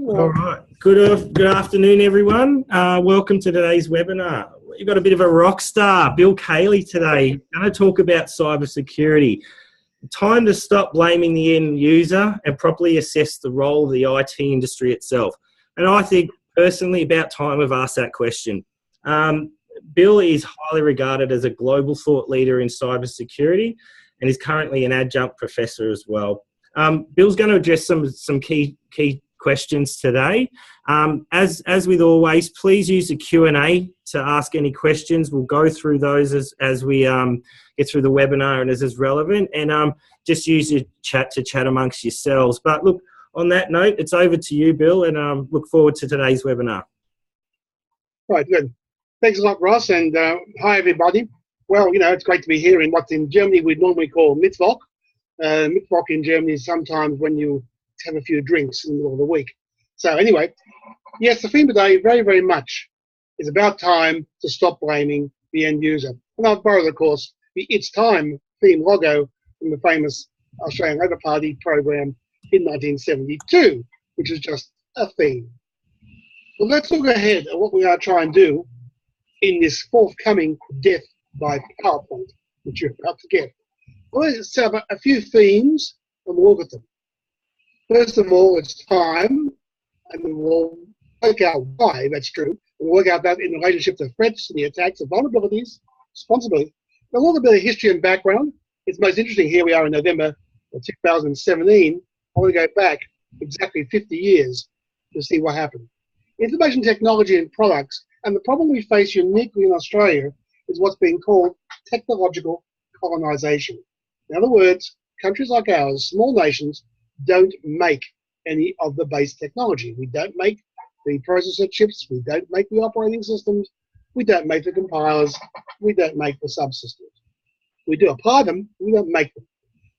All right. Good afternoon, everyone. Welcome to today's webinar. We've got a bit of a rock star, Bill Caelli, today. Going to talk about cybersecurity. Time to stop blaming the end user and properly assess the role of the IT industry itself. And I think, personally, about time we've asked that question. Bill is highly regarded as a global thought leader in cybersecurity and is currently an adjunct professor as well. Bill's going to address some key questions today. As with always, please use the Q&A to ask any questions. We'll go through those as we get through the webinar and as is relevant, and just use your chat to chat amongst yourselves. But look, on that note, it's over to you, Bill, and look forward to today's webinar. Right, good. Thanks a lot, Ross, and hi, everybody. Well, it's great to be here in what in Germany we'd normally call Mittwoch. Mittwoch in Germany is sometimes when you have a few drinks in the middle of the week. So anyway, yes, the theme today very, very much is about time to stop blaming the end user. And I've borrowed, of course, the It's Time theme logo from the famous Australian Labor Party program in 1972, which is just a theme. Well, let's look ahead at what we are trying to do in this forthcoming death by PowerPoint, which you're about to get. Well, let's have a few themes and we'll look at them. First of all, it's time, and we'll work out why that's true. We'll work out that in relationship to threats and the attacks and vulnerabilities, responsibility. A little bit of history and background. It's most interesting. Here we are in November of 2017. I want to go back exactly 50 years to see what happened. Information technology and products, and the problem we face uniquely in Australia is what's being called technological colonization. In other words, countries like ours, small nations, don't make any of the base technology. We don't make the processor chips, we don't make the operating systems, we don't make the compilers, we don't make the subsystems. We do apply them, we don't make them.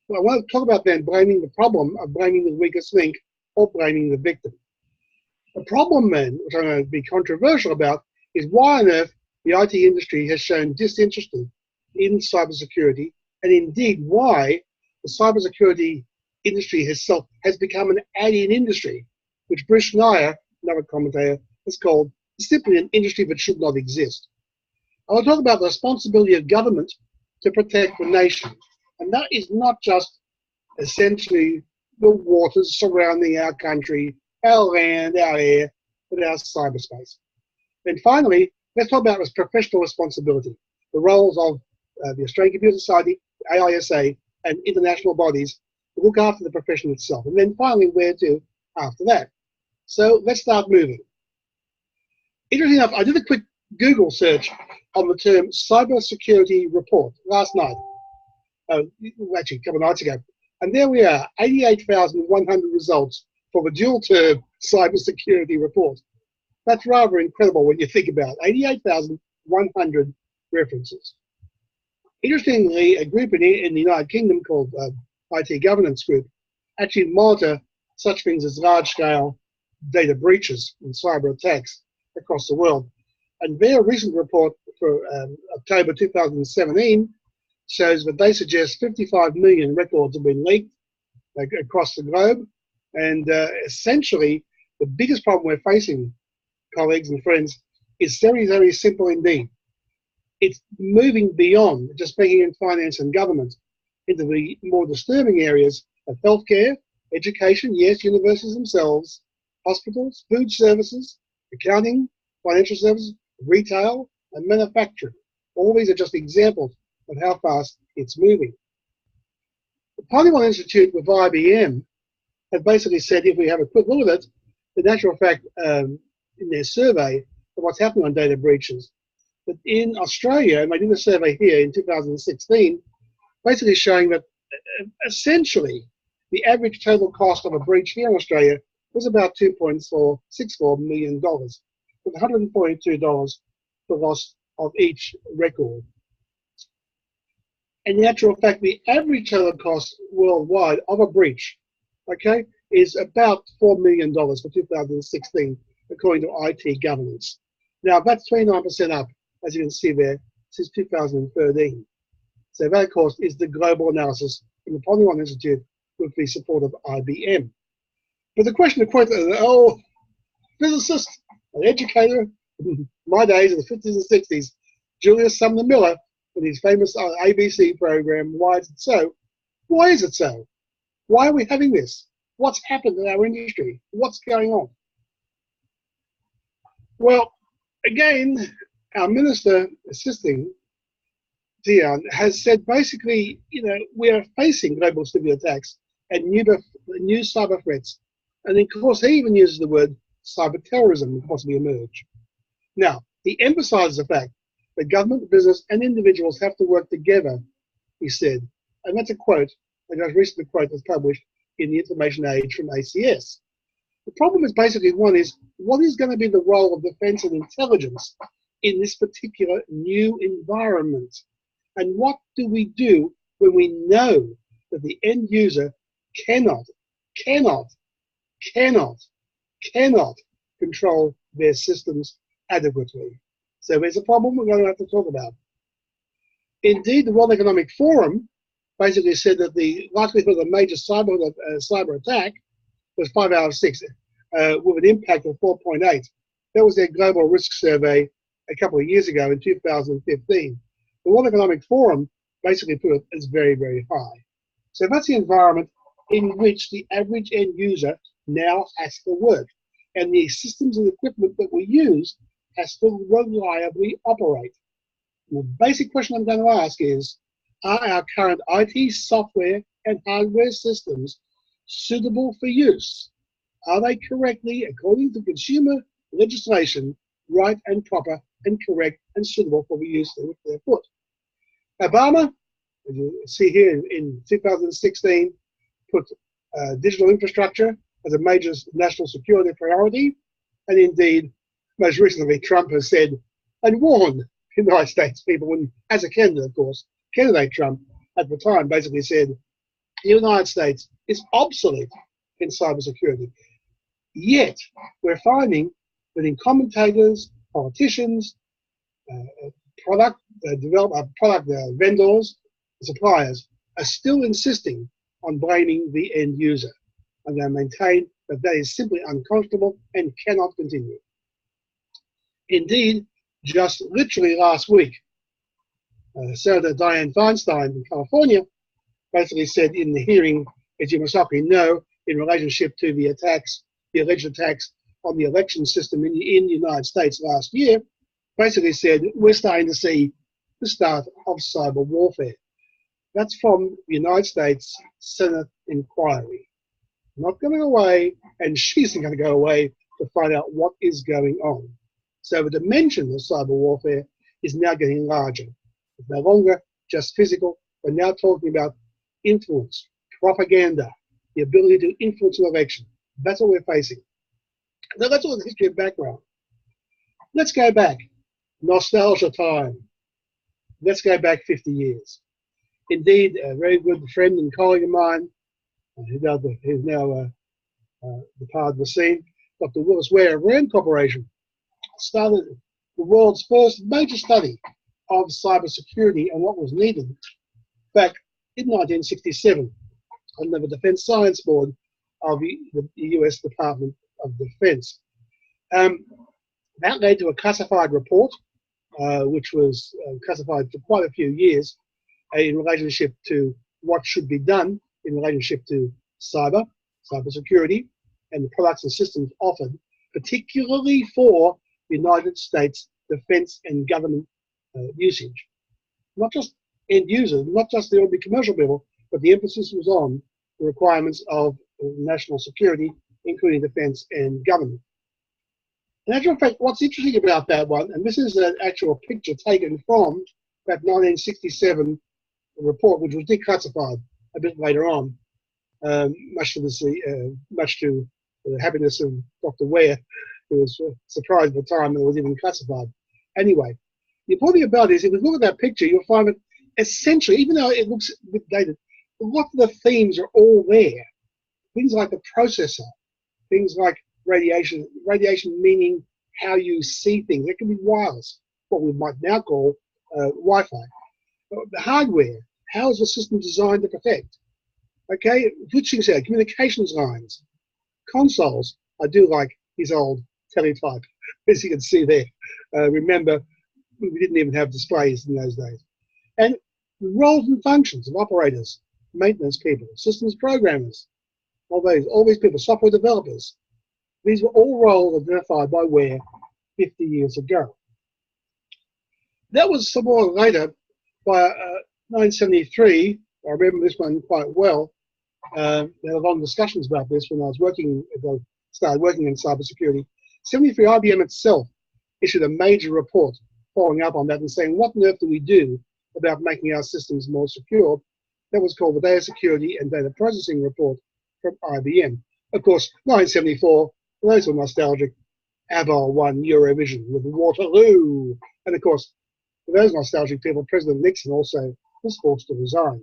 So I want to talk about then blaming the problem of blaming the weakest link or blaming the victim. The problem then, which I'm going to be controversial about, is why on earth the IT industry has shown disinterest in cybersecurity, and indeed why the cybersecurity industry has become an alien industry, which Bruce Schneier, another commentator, has called simply an industry that should not exist. I will talk about the responsibility of government to protect the nation, and that is not just essentially the waters surrounding our country, our land, our air, but our cyberspace. And finally, let's talk about this professional responsibility, the roles of the Australian Computer Society, the AISA, and international bodies to look after the profession itself. And then finally, where to after that. So let's start moving. Interesting enough, I did a quick Google search on the term cybersecurity report last night. Actually, a couple of nights ago. And there we are, 88,100 results for the dual term cybersecurity report. That's rather incredible when you think about it. 88,100 references. Interestingly, a group in the United Kingdom called IT Governance Group actually monitor such things as large-scale data breaches and cyber attacks across the world. And their recent report for October 2017 shows that they suggest 55 million records have been leaked across the globe. And essentially, the biggest problem we're facing, colleagues and friends, is very, very simple indeed. It's moving beyond just banking and finance and government into the more disturbing areas of healthcare, education, yes, universities themselves, hospitals, food services, accounting, financial services, retail, and manufacturing. All these are just examples of how fast it's moving. The Polygon Institute with IBM have basically said, if we have a quick look at it, the natural fact in their survey of what's happening on data breaches, that in Australia, and they did a survey here in 2016, basically showing that essentially the average total cost of a breach here in Australia was about $2.64 million, with $142 for loss of each record. In actual fact, the average total cost worldwide of a breach, okay, is about $4 million for 2016, according to IT Governance. Now, that's 29% up, as you can see there, since 2013. So that, of course, is the global analysis from the Polygon Institute with the support of IBM. But the question, of course, physicist, an educator, in my days in the 50s and 60s, Julius Sumner Miller, with his famous ABC program, Why Is It So? Why is it so? Why are we having this? What's happened in our industry? What's going on? Well, again, our minister assisting, Dion, has said basically, we are facing global cyber attacks and new cyber threats. And of course, he even uses the word cyber terrorism will possibly emerge. Now, he emphasizes the fact that government, business, and individuals have to work together, he said. And that's a quote, a recent quote that's published in the Information Age from ACS. The problem is basically what is going to be the role of defense and intelligence in this particular new environment? And what do we do when we know that the end user cannot control their systems adequately? So there's a problem we're going to have to talk about. Indeed, the World Economic Forum basically said that the likelihood of a major cyber attack was 5 out of 6, with an impact of 4.8. That was their global risk survey a couple of years ago in 2015. The World Economic Forum basically put it as very, very high. So that's the environment in which the average end user now has to work. And the systems and equipment that we use has to reliably operate. And the basic question I'm going to ask is, are our current IT software and hardware systems suitable for use? Are they correctly, according to consumer legislation, right and proper and correct and suitable for the use to which they're put? Obama, as you see here in 2016, put digital infrastructure as a major national security priority. And indeed, most recently, Trump has said and warned the United States people, and as a candidate, of course, candidate Trump at the time basically said the United States is obsolete in cybersecurity. Yet, we're finding that in commentators, politicians, product vendors, suppliers are still insisting on blaming the end user. And they maintain that that is simply unconscionable and cannot continue. Indeed, just literally last week, Senator Dianne Feinstein in California basically said in the hearing, as you must likely know, in relationship to the alleged attacks on the election system in the United States last year, basically said, we're starting to see the start of cyber warfare. That's from the United States Senate inquiry. Not going away, and she's not going to go away to find out what is going on. So the dimension of cyber warfare is now getting larger. It's no longer just physical. We're now talking about influence, propaganda, the ability to influence an election. That's what we're facing. Now that's all the history and background. Let's go back. Nostalgia time. Let's go back 50 years. Indeed, a very good friend and colleague of mine, who's now departed the scene, Dr. Willis Ware of Rand Corporation, started the world's first major study of cybersecurity and what was needed back in 1967 under the Defense Science Board of the US Department of Defense. That led to a classified report, which was classified for quite a few years in relationship to what should be done in relationship to cybersecurity, and the products and systems offered, particularly for the United States defense and government usage. Not just end users, not just the ordinary commercial people, but the emphasis was on the requirements of national security, including defense and government. In actual fact, what's interesting about that one, and this is an actual picture taken from that 1967 report, which was declassified a bit later on, much to the happiness of Dr. Ware, who was surprised at the time that it was even classified. Anyway, the important thing about it is if you look at that picture, you'll find that essentially, even though it looks a bit dated, a lot of the themes are all there. Things like the processor, things like radiation meaning how you see things. It can be wireless, what we might now call Wi-Fi. The hardware, how is the system designed to protect? Okay, switching set, communications lines, consoles. I do like his old teletype, as you can see there. Remember, we didn't even have displays in those days. And the roles and functions of operators, maintenance people, systems programmers, all these people, software developers, these were all roles identified by Ware 50 years ago. That was some more later, by 1973, I remember this one quite well. There were long discussions about this when I started working in cybersecurity. 73, IBM itself issued a major report following up on that and saying, what on earth do we do about making our systems more secure? That was called the Data Security and Data Processing Report from IBM. Of course, 1974, for those who are nostalgic, ABBA won Eurovision with Waterloo. And of course, for those nostalgic people, President Nixon also was forced to resign.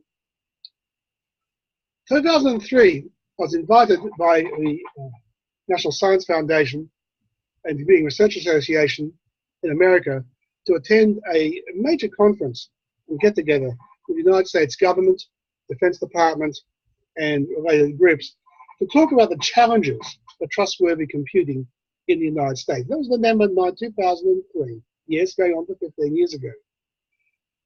2003, I was invited by the National Science Foundation and the Computing Research Association in America to attend a major conference and get together with the United States government, Defense Department, and related groups to talk about the challenges of trustworthy computing in the United States. That was November 2003, yes, going on to 15 years ago.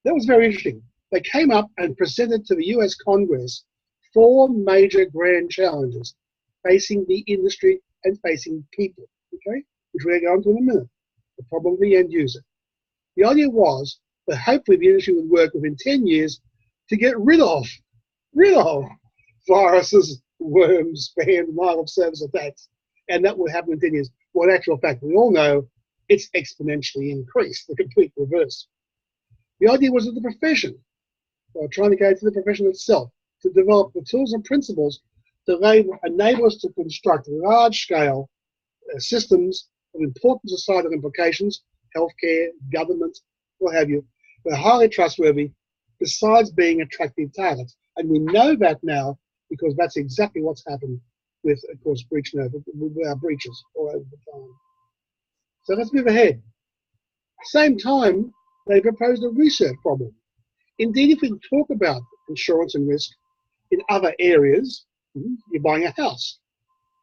That was very interesting. They came up and presented to the US Congress 4 major grand challenges facing the industry and facing people, okay, which we're going to in a minute. The problem of the end user. The idea was that hopefully the industry would work within 10 years to get rid of viruses, worms, spam, denial of service attacks, and that would happen in 10 years. Well, in actual fact, we all know it's exponentially increased, the complete reverse. The idea was that the profession, trying to go to the profession itself, to develop the tools and principles to enable us to construct large-scale systems of important societal implications, healthcare, government, what have you, that are highly trustworthy, besides being attractive targets. And we know that now because that's exactly what's happened with, of course, breaches all over the time. So let's move ahead. Same time, they proposed a research problem. Indeed, if we talk about insurance and risk in other areas, you're buying a house,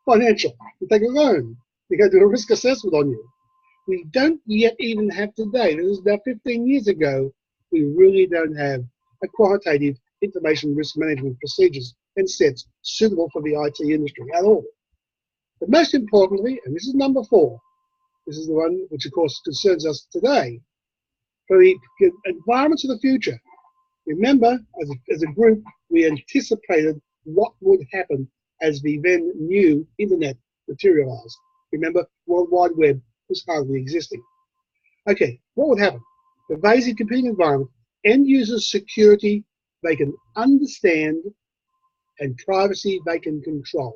financial, you take a loan, you go do a risk assessment on you. We don't yet even have today, this is about 15 years ago, we really don't have a quantitative information risk management procedures and sets suitable for the IT industry at all. But most importantly, and this is number 4, this is the one which of course concerns us today, for the environments of the future. Remember, as a group, we anticipated what would happen as the then new internet materialized. Remember, World Wide Web was hardly existing. Okay, what would happen? Pervasive computing environment, end users' security they can understand, and privacy they can control.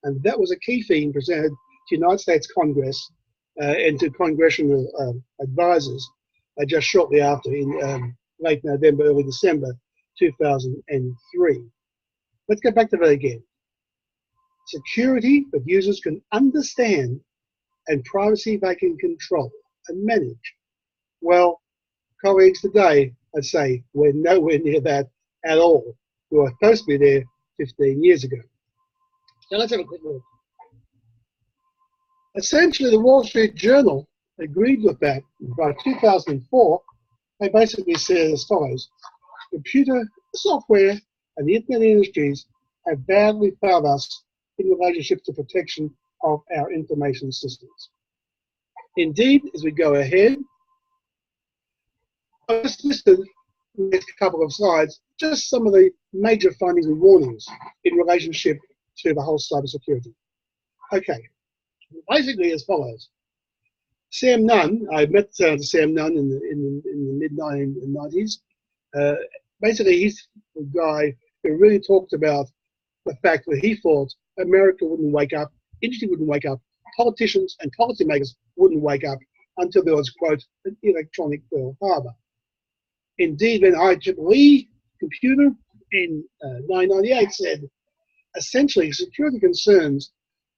And that was a key theme presented to the United States Congress and to congressional advisors just shortly after, in late November, early December 2003. Let's go back to that again. Security that users can understand and privacy they can control and manage. Well, colleagues, today, I'd say we're nowhere near that at all. We were supposed to be there 15 years ago. Now let's have a quick look. Essentially, the Wall Street Journal agreed with that. By 2004, they basically said as follows: computer software and the internet industries have badly failed us in relationship to protection of our information systems. Indeed, as we go ahead, I just listed in the next couple of slides just some of the major findings and warnings in relationship to the whole cybersecurity. Okay, basically as follows. Sam Nunn, I met Sam Nunn in the mid-1990s. Basically, he's the guy who really talked about the fact that he thought America wouldn't wake up, industry wouldn't wake up, politicians and policymakers wouldn't wake up until there was, quote, an electronic Pearl Harbor. Indeed, when IEEE Computer in 1998 said, essentially, security concerns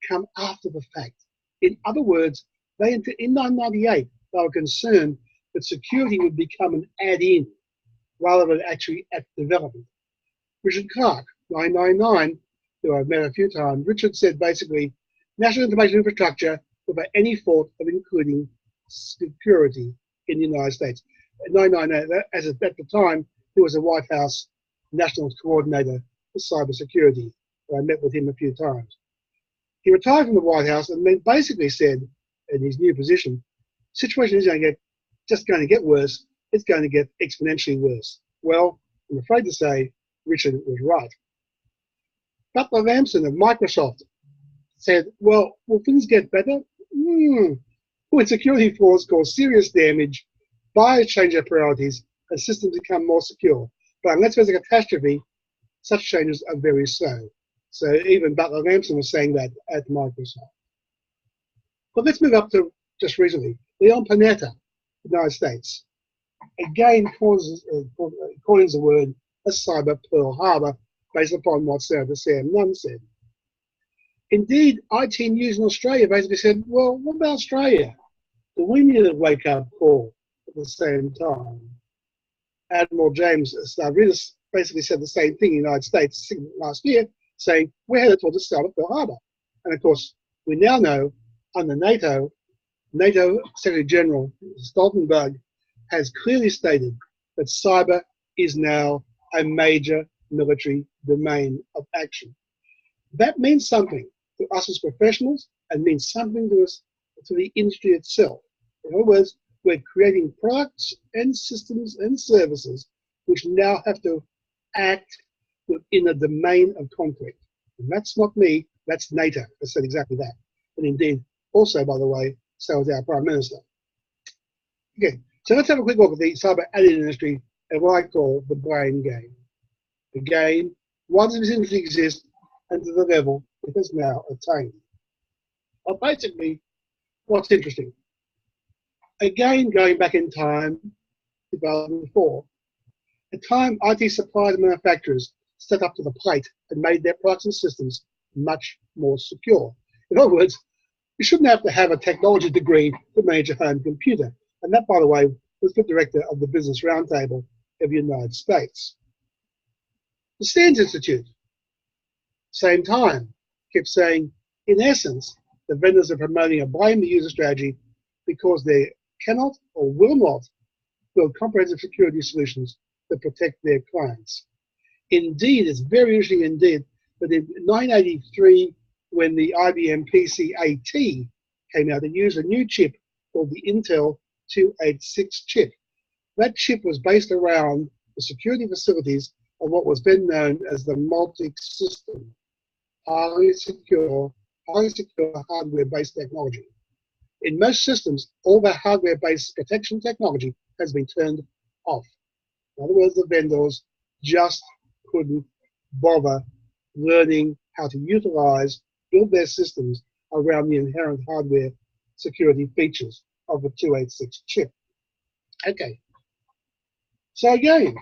come after the fact. In other words, in 1998, they were concerned that security would become an add-in rather than actually at development. Richard Clark, 1999, who I've met a few times, Richard said basically, national information infrastructure without any thought of including security in the United States. In 1998, as at the time, he was a White House National Coordinator for Cybersecurity. I met with him a few times. He retired from the White House and then basically said, in his new position, the situation is just going to get worse. It's going to get exponentially worse. Well, I'm afraid to say Richard was right. Butler Lamson of Microsoft said, well, will things get better? When security flaws cause serious damage, buyers change their priorities, and systems become more secure. But unless there's a catastrophe, such changes are very slow. So even Butler Lamson was saying that at Microsoft. But let's move up to just recently. Leon Panetta, United States. Again, coins the word a cyber Pearl Harbor based upon what Senator Sam Nunn said. Indeed, IT News in Australia basically said, well, what about Australia? Do we need a wake-up call at the same time? Admiral James Stavridis basically said the same thing in the United States last year, saying we're headed towards the start of Pearl Harbor. And of course, we now know under NATO Secretary General Stoltenberg has clearly stated that cyber is now a major military domain of action. That means something to us as professionals and means something to us, to the industry itself. In other words, we're creating products and systems and services which now have to act within a domain of conflict. And that's not me, that's NATO that said exactly that. And indeed, also, by the way, so is our Prime Minister. Okay, so let's have a quick look at the cyber added industry and what I call the brain game. Again, why does this industry exist and to the level it has now attained? Well, basically, what's interesting? Again, going back in time, 2004, at the time IT suppliers and manufacturers stepped up to the plate and made their products and systems much more secure. In other words, you shouldn't have to have a technology degree to manage a home computer. And that, by the way, was the director of the Business Roundtable of the United States. The Stans Institute, same time, kept saying, in essence, the vendors are promoting a blame the user strategy because they cannot or will not build comprehensive security solutions that protect their clients. Indeed, it's very interesting indeed that in 1983, when the IBM PC-AT came out, they used a new chip called the Intel 286 chip. That chip was based around the security facilities of what was then known as the multi-x system, highly secure hardware-based technology. In most systems, all the hardware-based protection technology has been turned off. In other words, the vendors just couldn't bother learning how to build their systems around the inherent hardware security features of the 286 chip. Okay. So again,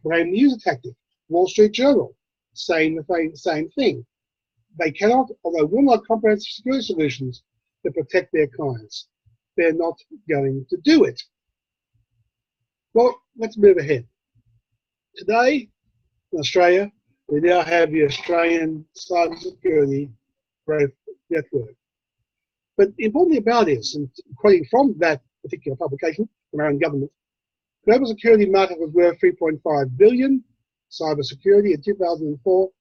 blame the user tactic. Wall Street Journal saying the same thing. They cannot, or they will not comprehensive security solutions to protect their clients. They're not going to do it. Well, let's move ahead. Today, in Australia, we now have the Australian Cybersecurity Growth Network. But importantly about this, and quoting from that particular publication from our own government, global security market was worth $3.5 billion, cybersecurity in 2004,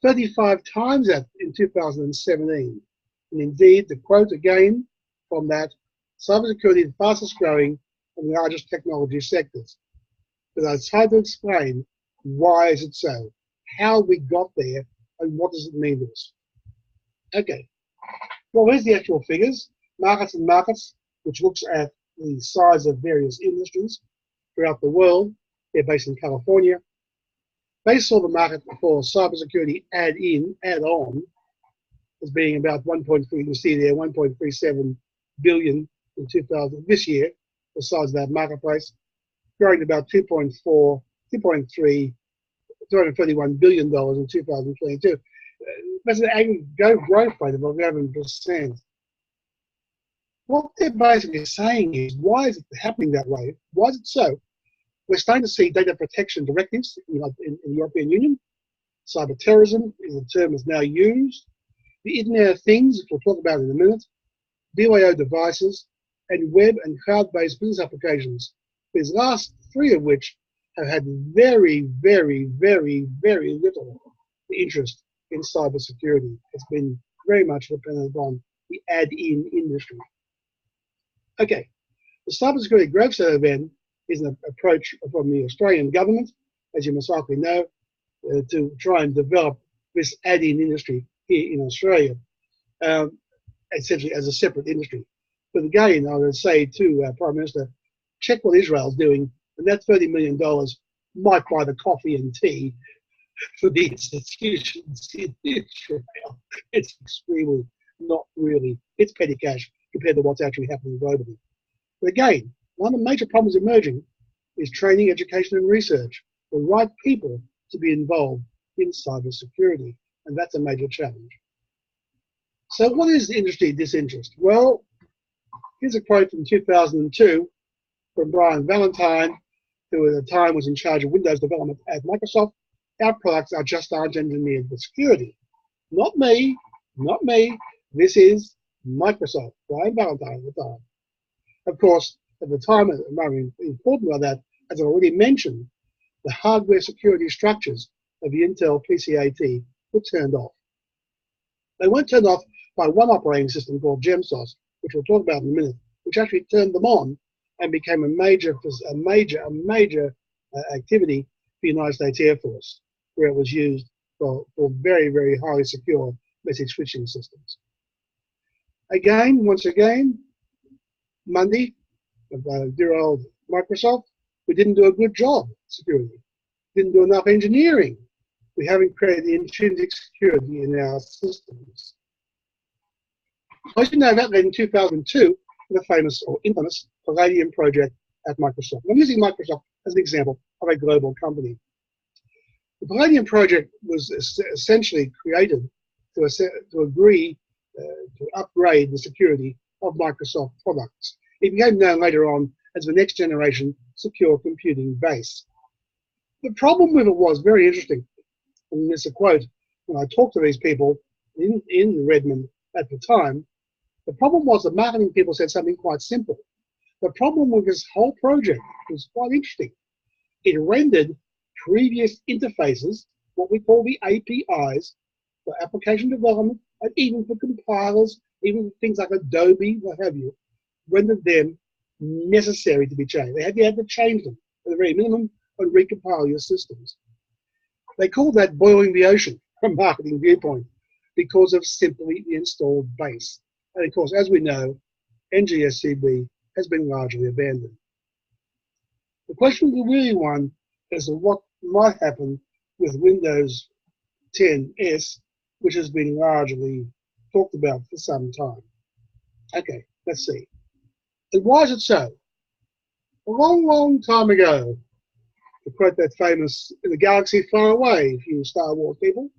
35 times that in 2017. And indeed, the quote again from that, cybersecurity is the fastest growing and largest technology sectors. But it's hard to explain why is it so, how we got there, and what does it mean to us. Okay, well, here's the actual figures. Markets and Markets, which looks at the size of various industries throughout the world. They're based in California. They saw the market for cybersecurity add-on as being about 1.3, you can see there, 1.37 billion in 2000 this year, the size of that marketplace, growing to about 2.31 billion dollars in 2022. That's an annual growth rate of 11%. What they're basically saying is, why is it happening that way? Why is it so? We're starting to see data protection directives in the European Union. Cyber terrorism is a term that's now used. The Internet of Things, which we'll talk about in a minute. BYO devices, and web and cloud-based business applications, these last three of which have had very, very, very, very little interest in cybersecurity. It's been very much dependent on the add-in industry. Okay, the Cybersecurity Growth Center event is an approach from the Australian government, as you must likely know, to try and develop this add-in industry here in Australia, essentially as a separate industry. But again, I would say to Prime Minister, check what Israel's doing, and that $30 million might buy the coffee and tea for the institutions in Israel. It's extremely not really, it's petty cash compared to what's actually happening globally. But again, one of the major problems emerging is training, education, and research, the right people to be involved in cybersecurity, and that's a major challenge. So what is the industry disinterest? Well, here's a quote from 2002 from Brian Valentine, who at the time was in charge of Windows development at Microsoft. Our products aren't engineered for security. Not me, not me. This is Microsoft, Brian Valentine at the time. Of course, at the time, very important about that, as I already mentioned, the hardware security structures of the Intel PCAT were turned off. They weren't turned off by one operating system called GemSOS, which we'll talk about in a minute, which actually turned them on and became a major activity for the United States Air Force, where it was used for very, very highly secure message switching systems. Once again, Monday, dear old Microsoft, we didn't do a good job security. Didn't do enough engineering. We haven't created the intrinsic security in our systems. I should know that in 2002, the famous or infamous Palladium project at Microsoft. I'm using Microsoft as an example of a global company. The Palladium project was essentially created to agree to upgrade the security of Microsoft products. It became known later on as the next generation secure computing base. The problem with it was very interesting, and there's a quote when I talked to these people in Redmond at the time. The problem was the marketing people said something quite simple. The problem with this whole project was quite interesting. It rendered previous interfaces, what we call the APIs, for application development, and even for compilers, even things like Adobe, what have you, rendered them necessary to be changed. They had to change them at the very minimum and recompile your systems. They called that boiling the ocean from a marketing viewpoint because of simply the installed base. And of course, as we know, NGSCB has been largely abandoned. The question we really won is what might happen with Windows 10S, which has been largely talked about for some time. Okay, let's see. And why is it so? A long, long time ago, to quote that famous "In the Galaxy Far Away," if you Star Wars people,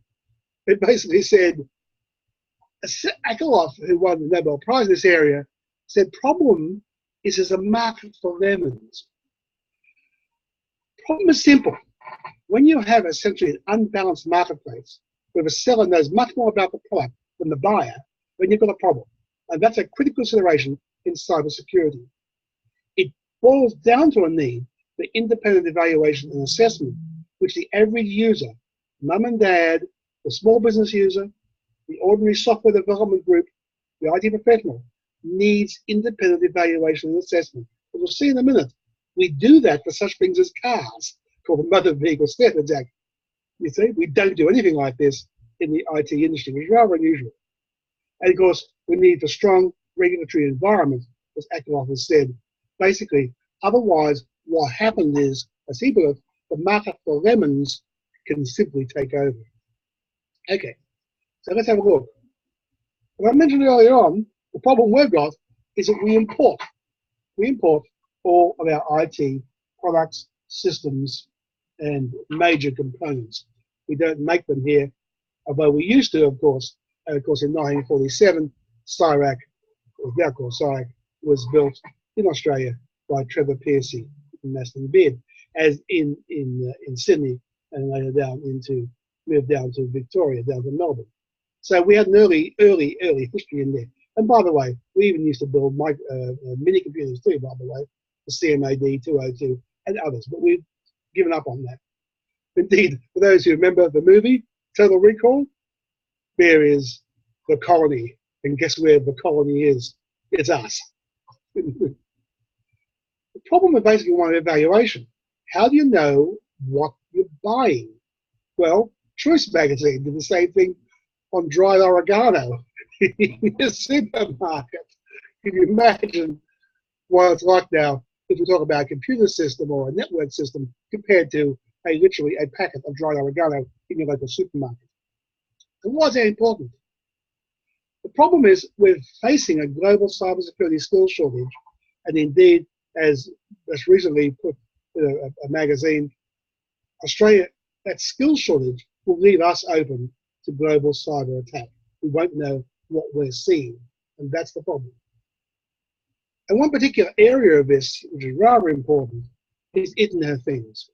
it basically said, Akerlof, who won the Nobel Prize in this area, said, problem is there's a market for lemons. Problem is simple. When you have essentially an unbalanced marketplace, where the seller knows much more about the product than the buyer, then you've got a problem. And that's a critical consideration in cybersecurity. It boils down to a need for independent evaluation and assessment, which the average user, mum and dad, the small business user, the ordinary software development group, the IT professional, needs independent evaluation and assessment. As we'll see in a minute, we do that for such things as cars, called the Motor Vehicle Standards Act. You see, we don't do anything like this in the IT industry, which is rather unusual. And of course, we need a strong regulatory environment, as Akerlof has said. Basically, otherwise, what happened is, as he put it, the market for lemons can simply take over. Okay, so let's have a look. As I mentioned earlier on, the problem we've got is that we import all of our IT products, systems, and major components. We don't make them here, although we used to, of course. And of course, in 1947, CIRAC, or now called CIRAC, was built in Australia by Trevor Pearcey and Maston Beard, as in Sydney, and later moved down to Victoria, down to Melbourne. So we had an early history in there. And by the way, we even used to build mini computers too, by the way, the CMAD 202 and others, but we've given up on that. Indeed, for those who remember the movie, Total Recall, there is the colony. And guess where the colony is? It's us. The problem with basically one evaluation. How do you know what you're buying? Well, Choice Magazine did the same thing on dried oregano in the supermarket. Can you imagine what it's like now if we talk about a computer system or a network system compared to literally a packet of dried oregano in your local supermarket? And why is that important? The problem is we're facing a global cybersecurity skills shortage, and indeed, as recently put in a magazine, Australia, that skills shortage will leave us open to global cyber attack. We won't know what we're seeing, and that's the problem. And one particular area of this, which is rather important, is Internet of Things.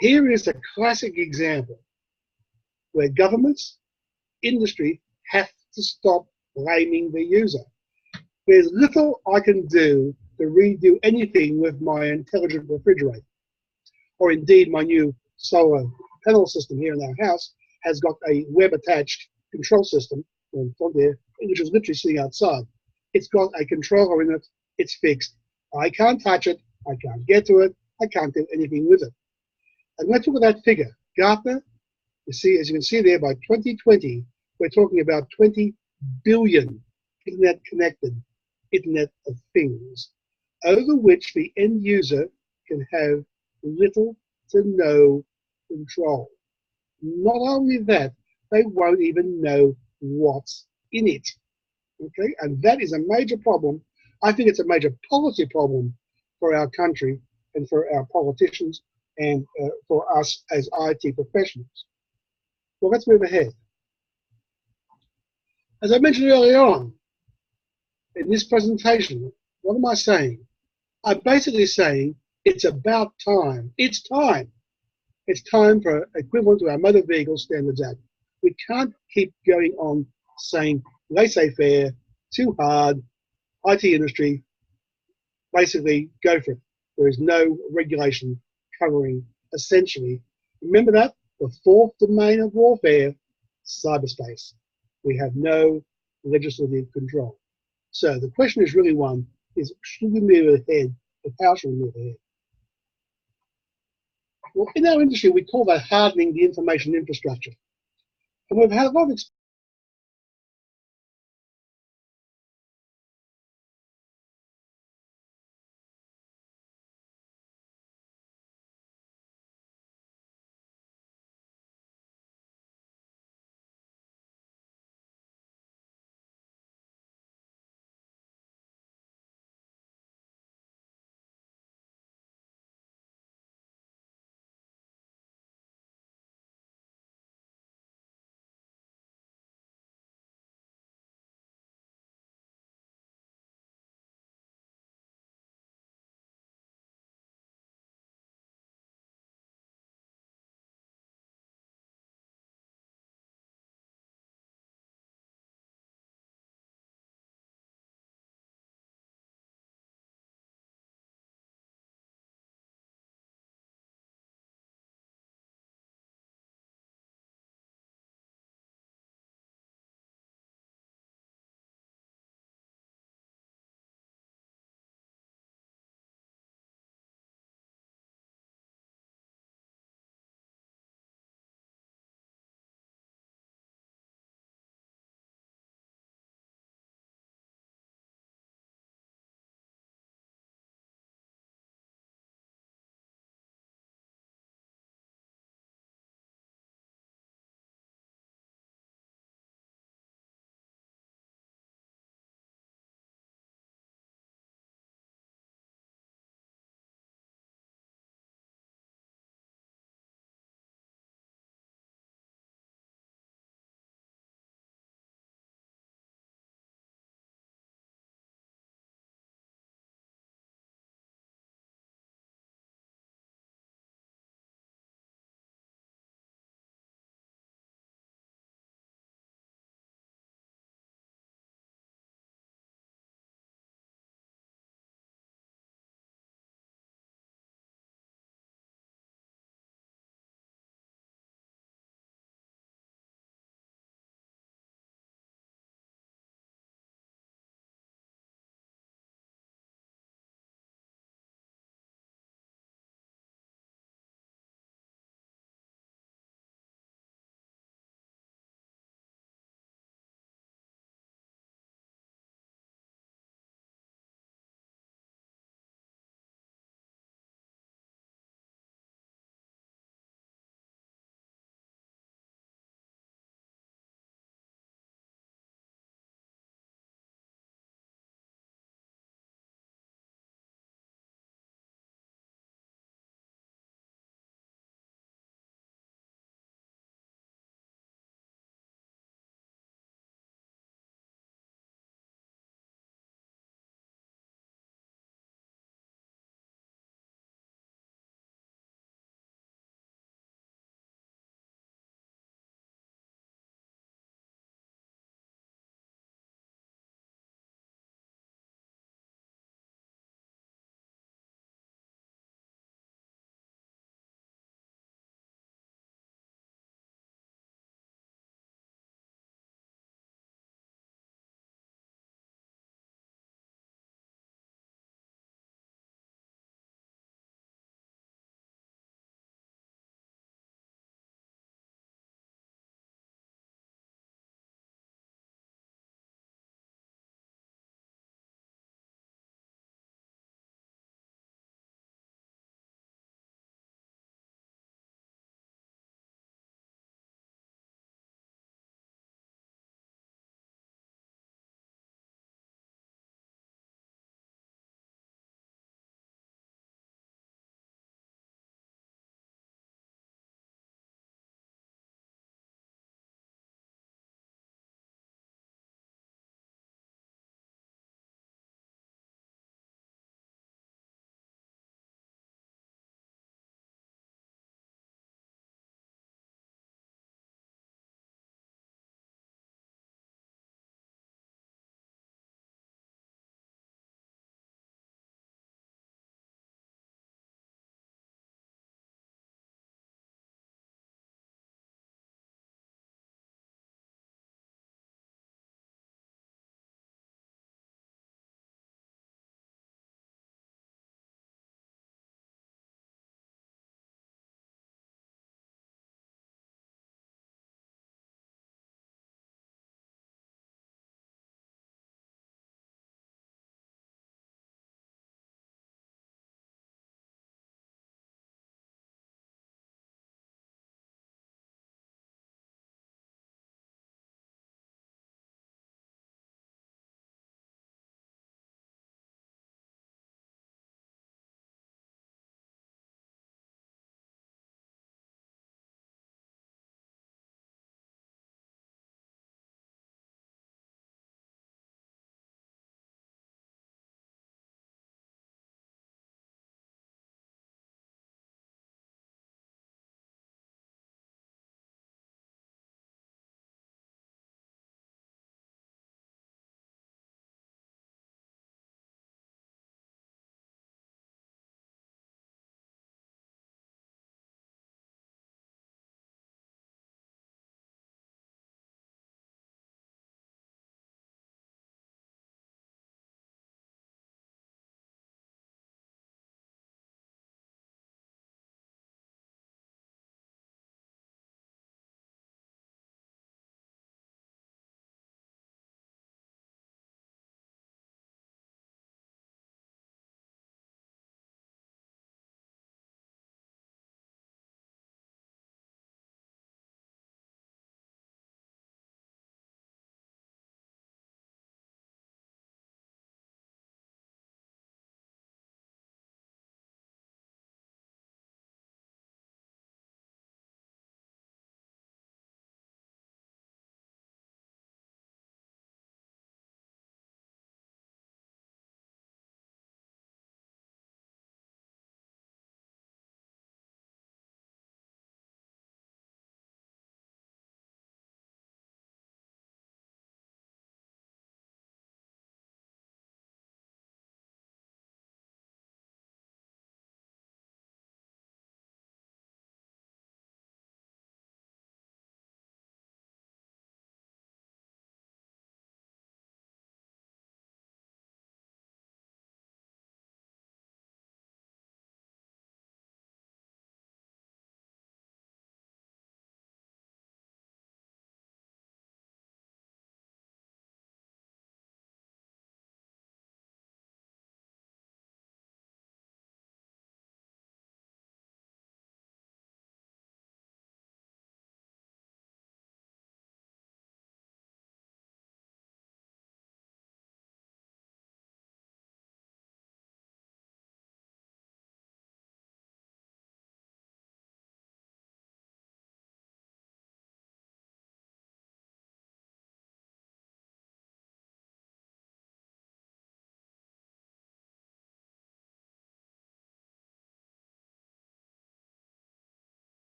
Here is a classic example where governments, industry have to stop blaming the user. There's little I can do to redo anything with my intelligent refrigerator, or indeed my new solar panel system here in our house has got a web-attached control system on there, which is literally sitting outside. It's got a controller in it. It's fixed. I can't touch it. I can't get to it. I can't do anything with it. And let's look at that figure. Gartner, you see, as you can see there, by 2020, we're talking about 20 billion internet-connected Internet of Things, over which the end user can have little to no control. Not only that, they won't even know what's in it. Okay, and that is a major problem. I think it's a major policy problem for our country and for our politicians and for us as IT professionals. Well, let's move ahead. As I mentioned earlier on, in this presentation, what am I saying? I'm basically saying it's about time. It's time. It's time for equivalent to our Motor Vehicle Standards Act. We can't keep going on saying laissez-faire, too hard, IT industry, basically go for it. There is no regulation covering essentially. Remember that? The fourth domain of warfare, cyberspace. We have no legislative control. So the question is really one, is should we move ahead, or how should we move ahead? Well, in our industry, we call that hardening the information infrastructure. And we've had a lot of